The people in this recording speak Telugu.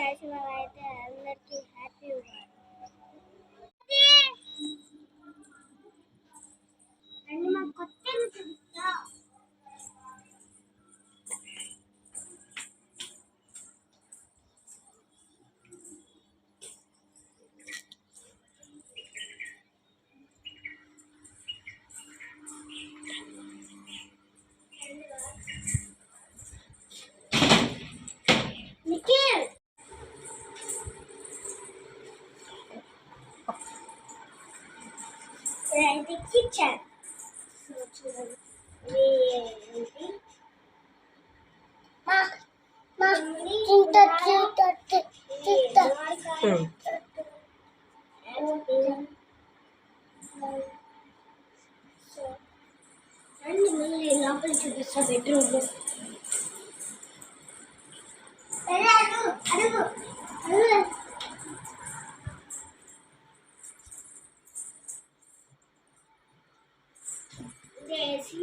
బ్యాచిలర్ అయితే అందరికీ హ్యాపీ ఉగాది. అండి మాకు కొత్త చూపిస్తా. నిఖిల్ ఇది కిచెన్. చూడండి మా మా ఇంత అండి మళ్ళీ లోపల చూపిస్తా బెడ్రూమ్ లో. అడుగు దేశీ